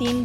3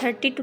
30 to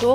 2